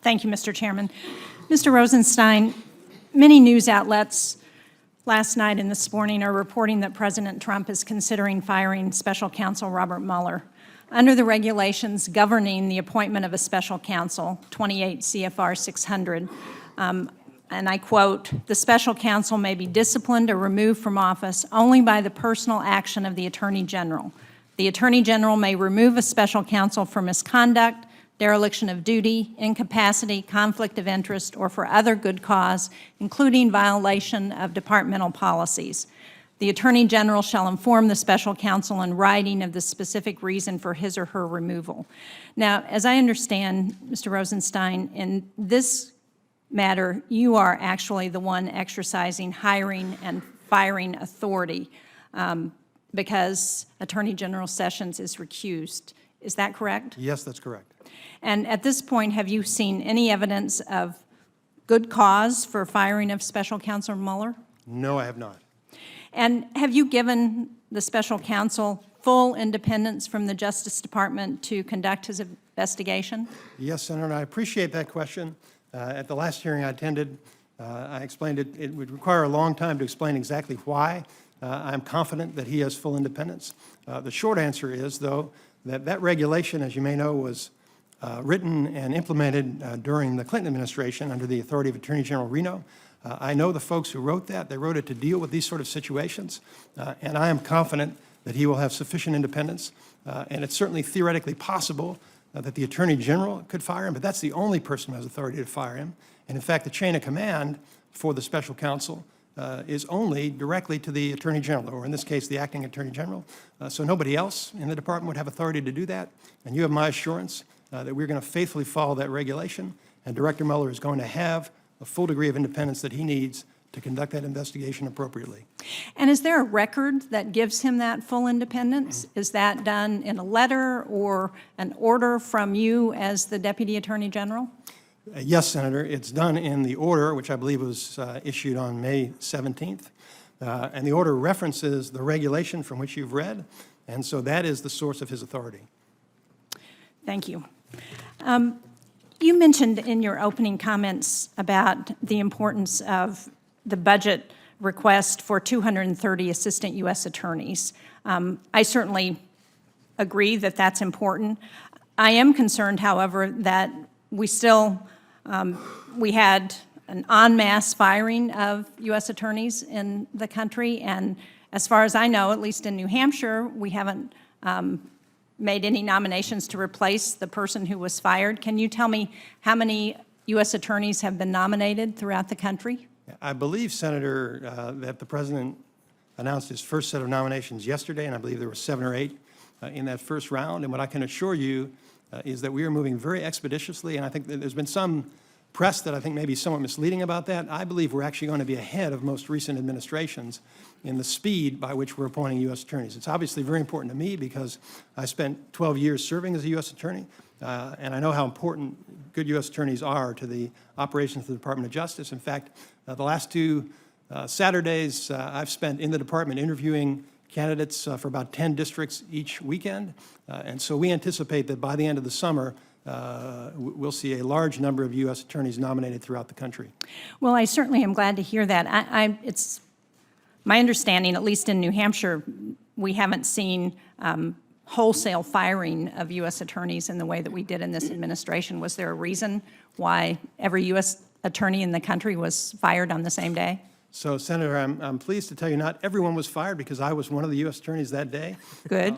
Thank you, Mr. Chairman. Mr. Rosenstein, many news outlets last night and this morning are reporting that President Trump is considering firing Special Counsel Robert Mueller. Under the regulations governing the appointment of a special counsel, 28 CFR 600, and I quote, "The special counsel may be disciplined or removed from office only by the personal action of the Attorney General. The Attorney General may remove a special counsel for misconduct, dereliction of duty, incapacity, conflict of interest, or for other good cause, including violation of departmental policies. The Attorney General shall inform the special counsel in writing of the specific reason for his or her removal." Now, as I understand, Mr. Rosenstein, in this matter, you are actually the one exercising hiring and firing authority because Attorney General Sessions is recused. Is that correct? Yes, that's correct. And at this point, have you seen any evidence of good cause for firing of Special Counsel Mueller? No, I have not. And have you given the special counsel full independence from the Justice Department to conduct his investigation? Yes, Senator, and I appreciate that question. At the last hearing I attended, I explained it would require a long time to explain exactly why. I'm confident that he has full independence. The short answer is, though, that regulation, as you may know, was written and implemented during the Clinton administration under the authority of Attorney General Reno. I know the folks who wrote that. They wrote it to deal with these sort of situations, and I am confident that he will have sufficient independence, and it's certainly theoretically possible that the Attorney General could fire him, but that's the only person who has authority to fire him. And in fact, the chain of command for the special counsel is only directly to the Attorney General, or in this case, the acting Attorney General. So nobody else in the department would have authority to do that, and you have my assurance that we're going to faithfully follow that regulation, and Director Mueller is going to have a full degree of independence that he needs to conduct that investigation appropriately. And is there a record that gives him that full independence? Is that done in a letter or an order from you as the Deputy Attorney General? Yes, Senator. It's done in the order, which I believe was issued on May 17th. And the order references the regulation from which you've read, and so that is the source of his authority. Thank you. You mentioned in your opening comments about the importance of the budget request for 230 assistant U.S. attorneys. I certainly agree that that's important. I am concerned, however, that we still, we had an en masse firing of U.S. attorneys in the country, and as far as I know, at least in New Hampshire, we haven't made any nominations to replace the person who was fired. Can you tell me how many U.S. attorneys have been nominated throughout the country? I believe, Senator, that the President announced his first set of nominations yesterday, and I believe there were 7 or 8 in that first round. And what I can assure you is that we are moving very expeditiously, and I think that there's been some press that I think may be somewhat misleading about that. I believe we're actually going to be ahead of most recent administrations in the speed by which we're appointing U.S. attorneys. It's obviously very important to me because I spent 12 years serving as a U.S. attorney, and I know how important good U.S. attorneys are to the operations of the Department of Justice. In fact, the last 2 Saturdays I've spent in the department interviewing candidates for about 10 districts each weekend, and so we anticipate that by the end of the summer, we'll see a large number of U.S. attorneys nominated throughout the country. Well, I certainly am glad to hear that. It's my understanding, at least in New Hampshire, we haven't seen wholesale firing of U.S. attorneys in the way that we did in this administration. Was there a reason why every U.S. attorney in the country was fired on the same day? So, Senator, I'm pleased to tell you not everyone was fired because I was one of the U.S. attorneys that day. Good.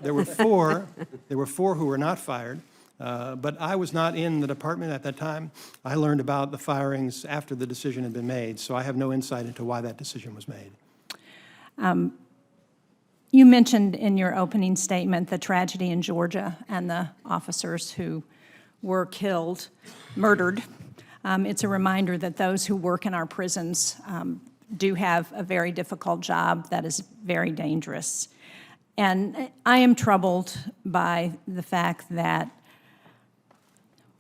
There were four who were not fired. But I was not in the department at that time. I learned about the firings after the decision had been made, so I have no insight into why that decision was made. You mentioned in your opening statement the tragedy in Georgia and the officers who were killed, murdered. It's a reminder that those who work in our prisons do have a very difficult job that is very dangerous. And I am troubled by the fact that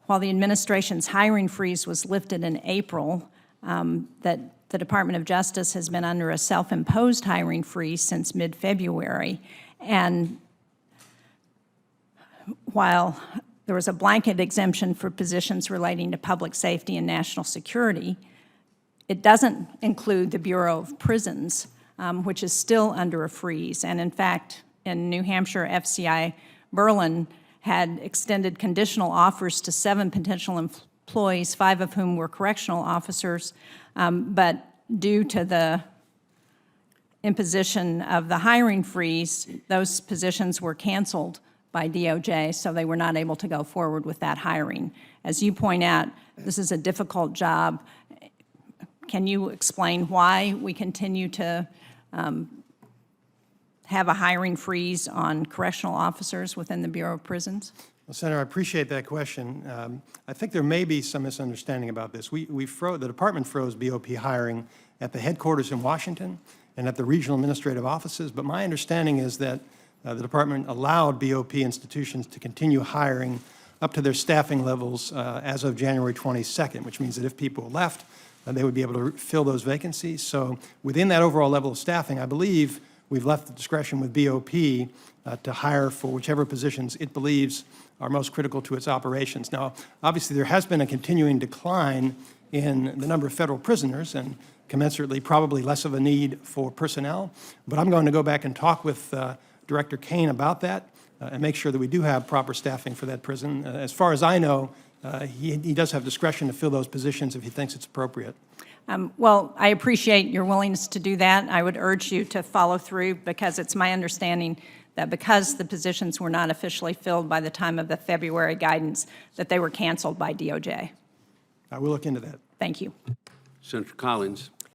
while the administration's hiring freeze was lifted in April, that the Department of Justice has been under a self-imposed hiring freeze since mid-February. And while there was a blanket exemption for positions relating to public safety and national security. It doesn't include the Bureau of Prisons, which is still under a freeze. And in fact, in New Hampshire, FCI Berlin had extended conditional offers to 7 potential employees, 5 of whom were correctional officers, but due to the imposition of the hiring freeze, those positions were canceled by DOJ, so they were not able to go forward with that hiring. As you point out, this is a difficult job. Can you explain why we continue to have a hiring freeze on correctional officers within the Bureau of Prisons? Well, Senator, I appreciate that question. I think there may be some misunderstanding about this. The department froze BOP hiring at the headquarters in Washington and at the regional administrative offices, but my understanding is that the department allowed BOP institutions to continue hiring up to their staffing levels as of January 22nd, which means that if people left, they would be able to fill those vacancies. So within that overall level of staffing, I believe we've left the discretion with BOP to hire for whichever positions it believes are most critical to its operations. Now, obviously, there has been a continuing decline in the number of federal prisoners, and commensurately, probably less of a need for personnel. But I'm going to go back and talk with Director Kane about that and make sure that we do have proper staffing for that prison. As far as I know, he does have discretion to fill those positions if he thinks it's appropriate. Well, I appreciate your willingness to do that. I would urge you to follow through, because it's my understanding that because the positions were not officially filled by the time of the February guidance, that they were canceled by DOJ. I will look into that. Thank you. Senator Collins.